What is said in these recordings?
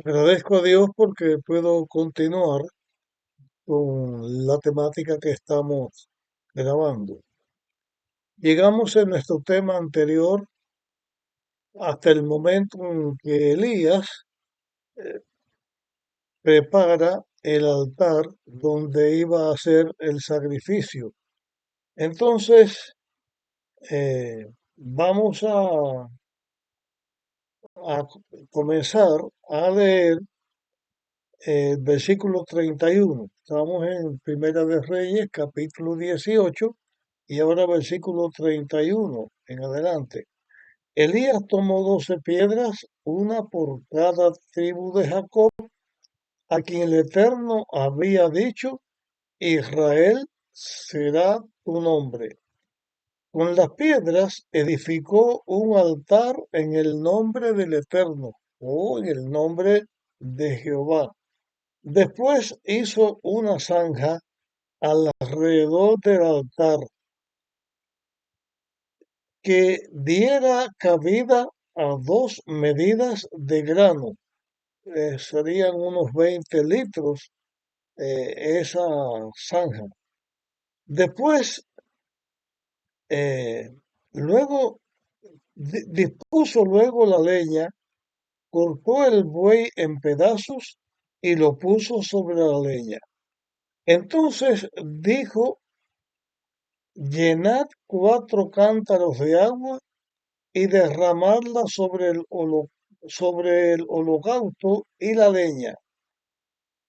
Agradezco a Dios porque puedo continuar con la temática que estamos grabando. Llegamos en nuestro tema anterior hasta el momento en que Elías prepara el altar donde iba a hacer el sacrificio. Entonces, vamos a comenzar a leer el versículo 31. Estamos en Primera de Reyes, capítulo 18, y ahora versículo 31 en adelante. Elías tomó 12 piedras, una por cada tribu de Jacob, a quien el Eterno había dicho, Israel será tu nombre. Con las piedras edificó un altar en el nombre del Eterno, o en el nombre de Jehová. Después hizo una zanja alrededor del altar que diera cabida a 2 medidas de grano. Serían unos 20 litros esa zanja. Después, eh, luego, dispuso luego la leña, cortó el buey en pedazos y lo puso sobre la leña. Entonces dijo: llenad 4 cántaros de agua y derramadla sobre el holocausto y la leña.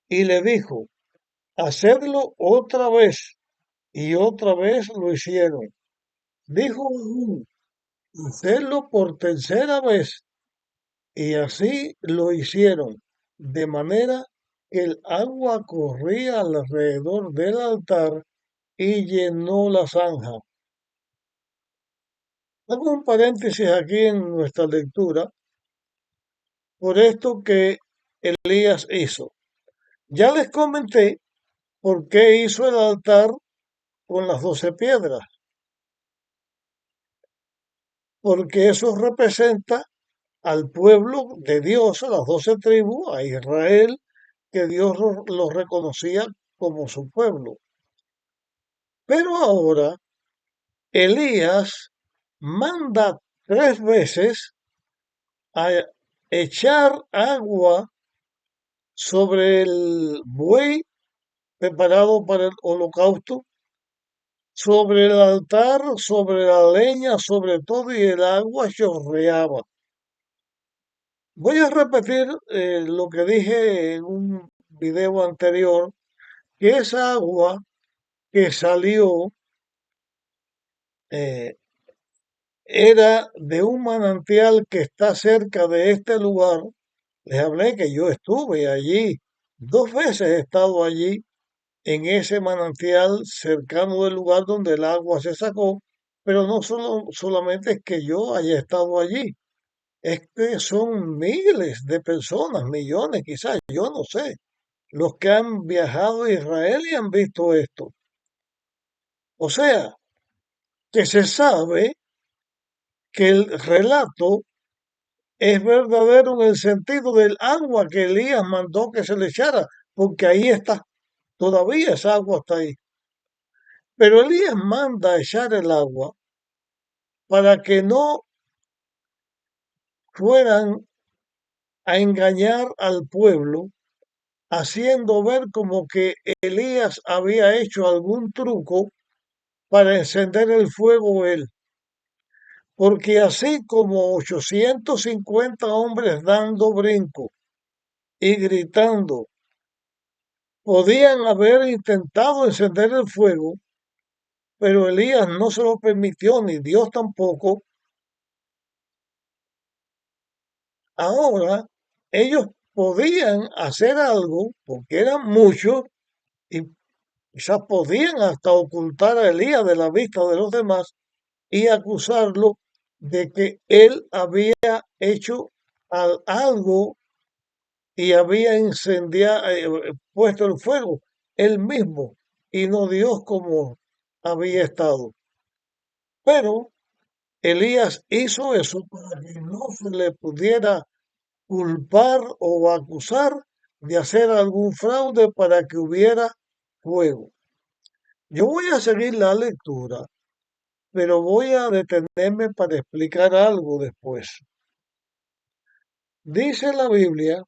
Y le dijo: hacedlo otra vez. Y otra vez lo hicieron. Dijo aún: hacedlo por tercera vez. Y así lo hicieron, de manera que el agua corría alrededor del altar y llenó la zanja. Hago un paréntesis aquí en nuestra lectura por esto que Elías hizo. Ya les comenté por qué hizo el altar con las 12 piedras, porque eso representa al pueblo de Dios, a las 12 tribus, a Israel, que Dios lo reconocía como su pueblo. Pero ahora Elías manda 3 veces a echar agua sobre el buey preparado para el holocausto, sobre el altar, sobre la leña, sobre todo, y el agua chorreaba. Voy a repetir lo que dije en un video anterior, que esa agua que salió eh, era de un manantial que está cerca de este lugar. Les hablé que yo estuve allí, 2 veces he estado allí en ese manantial cercano del lugar donde el agua se sacó, pero no solamente es que yo haya estado allí, es que son miles de personas, millones quizás, yo no sé, los que han viajado a Israel y han visto esto. O sea, que se sabe que el relato es verdadero en el sentido del agua que Elías mandó que se le echara, porque ahí está, todavía esa agua está ahí. Pero Elías manda echar el agua para que no fueran a engañar al pueblo, haciendo ver como que Elías había hecho algún truco para encender el fuego él. Porque así como 850 hombres dando brinco y gritando podían haber intentado encender el fuego, pero Elías no se lo permitió, ni Dios tampoco. Ahora ellos podían hacer algo, porque eran muchos, y quizás podían hasta ocultar a Elías de la vista de los demás y acusarlo de que él había hecho algo y había incendiado, puesto el fuego él mismo y no Dios como había estado. Pero Elías hizo eso para que no se le pudiera culpar o acusar de hacer algún fraude para que hubiera fuego. Yo voy a seguir la lectura, pero voy a detenerme para explicar algo después. Dice la Biblia,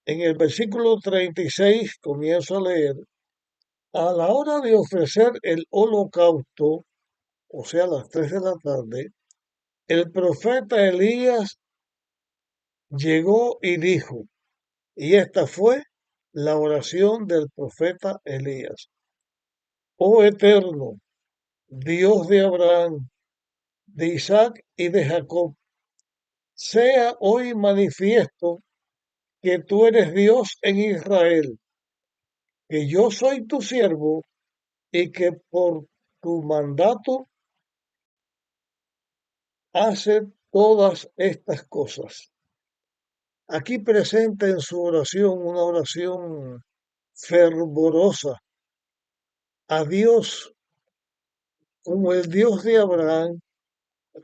en el versículo 36, comienzo a leer, a la hora de ofrecer el holocausto, o sea, a las 3 de la tarde, el profeta Elías llegó y dijo, y esta fue la oración del profeta Elías. Oh eterno, Dios de Abraham, de Isaac y de Jacob, sea hoy manifiesto que tú eres Dios en Israel, que yo soy tu siervo y que por tu mandato hace todas estas cosas. Aquí presenta en su oración una oración fervorosa a Dios como el Dios de Abraham,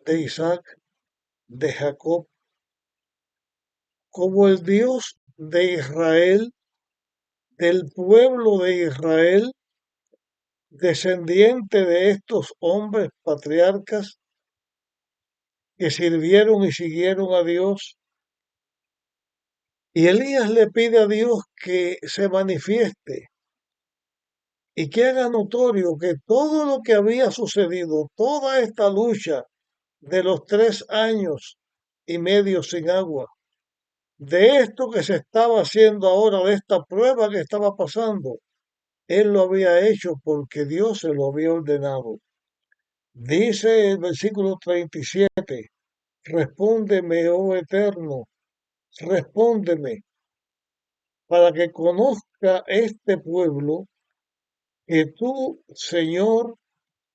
de Isaac, de Jacob, como el Dios de Israel, del pueblo de Israel, descendiente de estos hombres patriarcas que sirvieron y siguieron a Dios. Y Elías le pide a Dios que se manifieste y que haga notorio que todo lo que había sucedido, toda esta lucha de los 3 años y medio sin agua, de esto que se estaba haciendo ahora, de esta prueba que estaba pasando, él lo había hecho porque Dios se lo había ordenado. Dice el versículo 37, respóndeme, oh Eterno, respóndeme, para que conozca este pueblo que tú, Señor,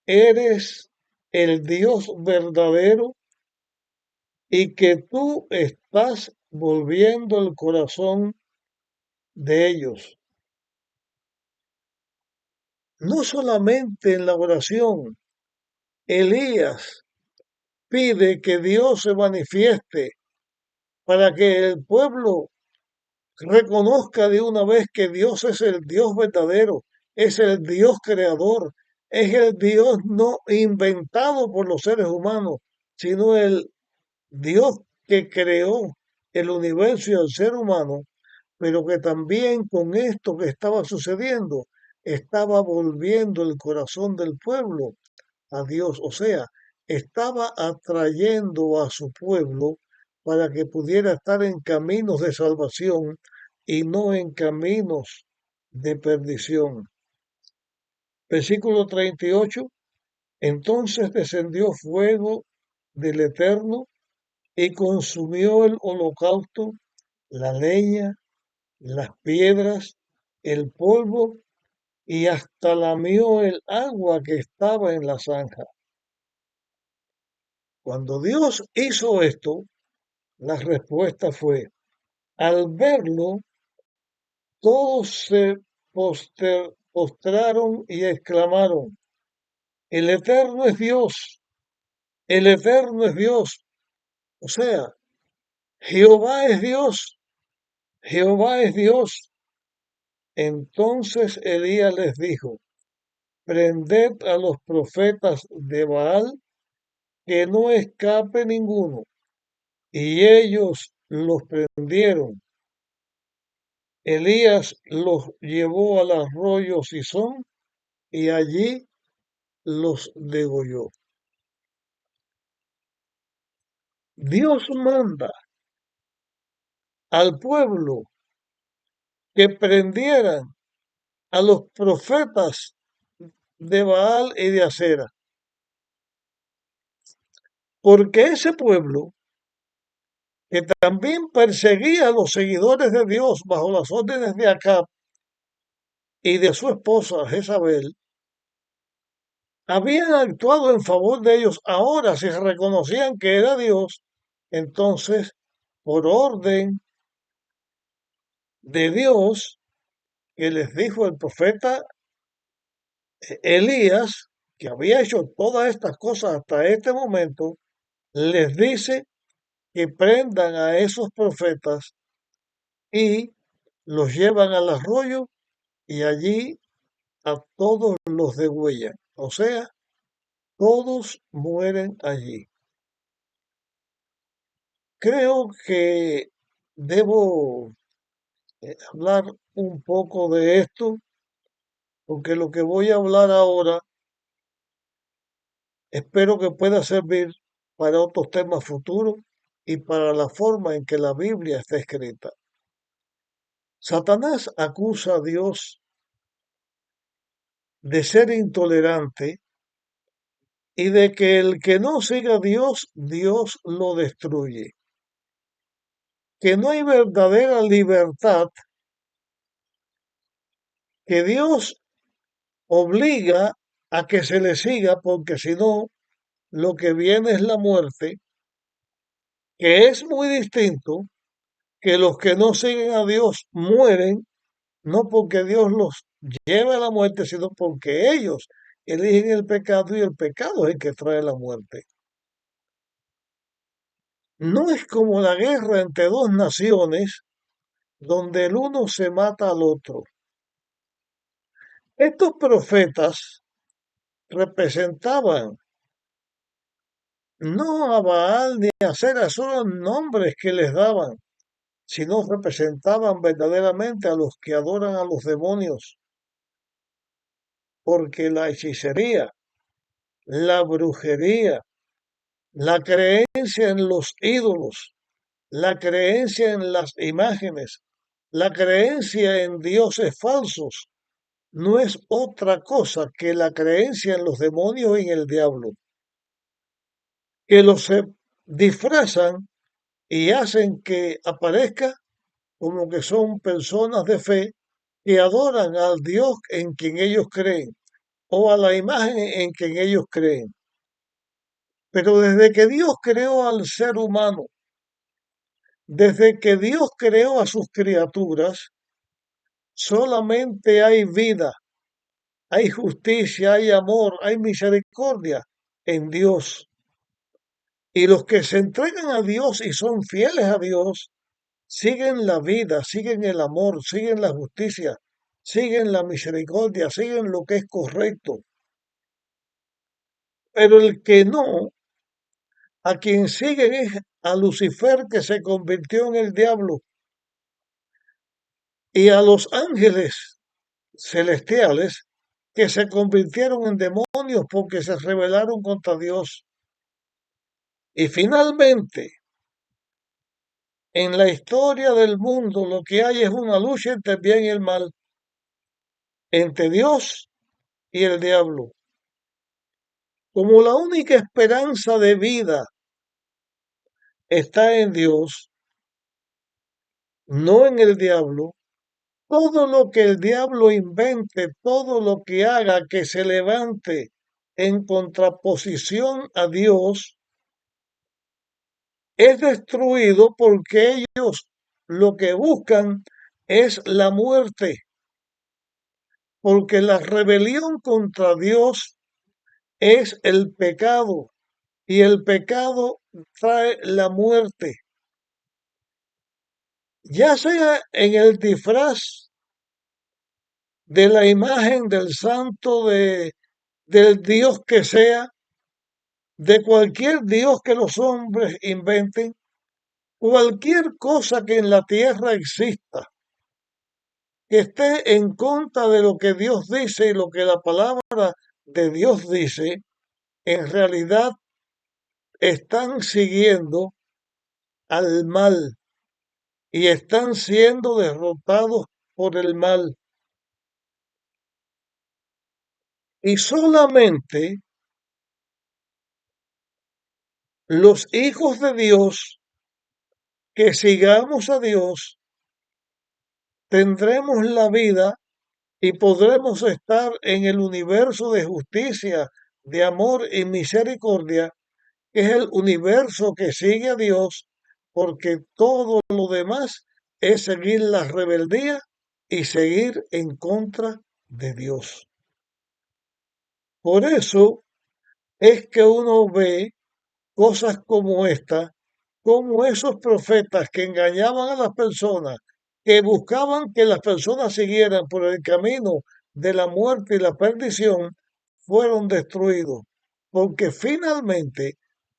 eres el Dios verdadero y que tú estás volviendo el corazón de ellos. No solamente en la oración, Elías pide que Dios se manifieste para que el pueblo reconozca de una vez que Dios es el Dios verdadero, es el Dios creador, es el Dios no inventado por los seres humanos, sino el Dios que creó el universo y el ser humano, pero que también con esto que estaba sucediendo, estaba volviendo el corazón del pueblo a Dios, o sea, estaba atrayendo a su pueblo para que pudiera estar en caminos de salvación y no en caminos de perdición. Versículo 38. Entonces descendió fuego del Eterno y consumió el holocausto, la leña, las piedras, el polvo y hasta lamió el agua que estaba en la zanja. Cuando Dios hizo esto, la respuesta fue, al verlo, todos se postraron y exclamaron, el Eterno es Dios, el Eterno es Dios. O sea, Jehová es Dios, Jehová es Dios. Entonces Elías les dijo, prended a los profetas de Baal, que no escape ninguno. Y ellos los prendieron. Elías los llevó al arroyo Sison y allí los degolló. Dios manda al pueblo que prendieran a los profetas de Baal y de Acera, porque ese pueblo que también perseguía a los seguidores de Dios bajo las órdenes de Acab y de su esposa Jezabel, habían actuado en favor de ellos. Ahora, si reconocían que era Dios, entonces, por orden de Dios, que les dijo el profeta Elías, que había hecho todas estas cosas hasta este momento, les dice que prendan a esos profetas y los llevan al arroyo y allí a todos los degüellan. O sea, todos mueren allí. Creo que debo hablar un poco de esto, porque lo que voy a hablar ahora espero que pueda servir para otros temas futuros y para la forma en que la Biblia está escrita. Satanás acusa a Dios de ser intolerante y de que el que no siga a Dios, Dios lo destruye. Que no hay verdadera libertad, que Dios obliga a que se le siga porque si no, lo que viene es la muerte, que es muy distinto, que los que no siguen a Dios mueren, no porque Dios los lleve a la muerte, sino porque ellos eligen el pecado y el pecado es el que trae la muerte. No es como la guerra entre dos naciones donde el uno se mata al otro. Estos profetas representaban no a Baal ni a Sera, solo nombres que les daban, sino representaban verdaderamente a los que adoran a los demonios, porque la hechicería, la brujería, la creencia en los ídolos, la creencia en las imágenes, la creencia en dioses falsos, no es otra cosa que la creencia en los demonios y en el diablo, que los disfrazan y hacen que aparezca como que son personas de fe que adoran al Dios en quien ellos creen o a la imagen en quien ellos creen. Pero desde que Dios creó al ser humano, desde que Dios creó a sus criaturas, solamente hay vida, hay justicia, hay amor, hay misericordia en Dios. Y los que se entregan a Dios y son fieles a Dios, siguen la vida, siguen el amor, siguen la justicia, siguen la misericordia, siguen lo que es correcto. Pero el que no, a quien siguen es a Lucifer que se convirtió en el diablo y a los ángeles celestiales que se convirtieron en demonios porque se rebelaron contra Dios. Y finalmente, en la historia del mundo lo que hay es una lucha entre el bien y el mal, entre Dios y el diablo. Como la única esperanza de vida está en Dios, no en el diablo, todo lo que el diablo invente, todo lo que haga que se levante en contraposición a Dios, es destruido porque ellos lo que buscan es la muerte, porque la rebelión contra Dios es el pecado y el pecado trae la muerte, ya sea en el disfraz de la imagen del santo, del Dios que sea, de cualquier Dios que los hombres inventen, cualquier cosa que en la tierra exista, que esté en contra de lo que Dios dice y lo que la palabra de Dios dice, en realidad están siguiendo al mal y están siendo derrotados por el mal. Y solamente los hijos de Dios que sigamos a Dios tendremos la vida y podremos estar en el universo de justicia, de amor y misericordia, que es el universo que sigue a Dios, porque todo lo demás es seguir la rebeldía y seguir en contra de Dios. Por eso es que uno ve cosas como esta, cómo esos profetas que engañaban a las personas, que buscaban que las personas siguieran por el camino de la muerte y la perdición, fueron destruidos. Porque finalmente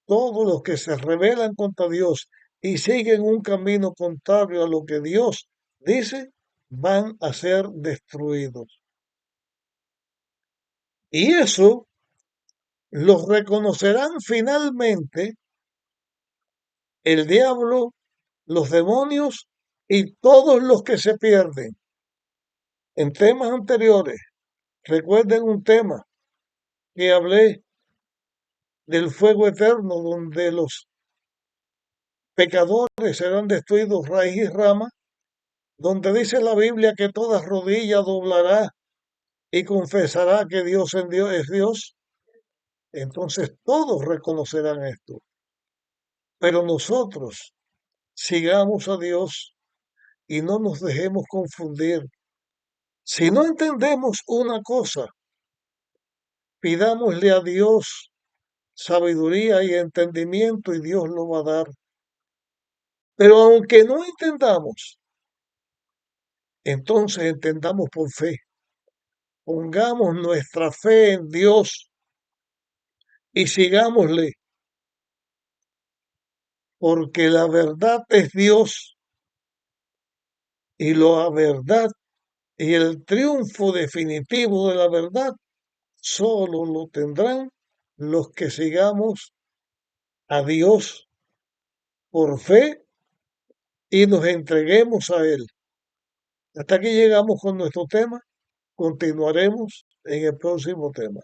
todos los que se rebelan contra Dios y siguen un camino contrario a lo que Dios dice, van a ser destruidos. Y eso los reconocerán finalmente el diablo, los demonios y todos los que se pierden. En temas anteriores, recuerden un tema que hablé del fuego eterno, donde los pecadores serán destruidos raíz y rama, donde dice la Biblia que toda rodilla doblará y confesará que Dios en Dios es Dios. Entonces todos reconocerán esto. Pero nosotros sigamos a Dios y no nos dejemos confundir. Si no entendemos una cosa, pidámosle a Dios sabiduría y entendimiento y Dios lo va a dar. Pero aunque no entendamos, entonces entendamos por fe. Pongamos nuestra fe en Dios y sigámosle, porque la verdad es Dios y la verdad y el triunfo definitivo de la verdad solo lo tendrán los que sigamos a Dios por fe y nos entreguemos a Él. Hasta aquí llegamos con nuestro tema. Continuaremos en el próximo tema.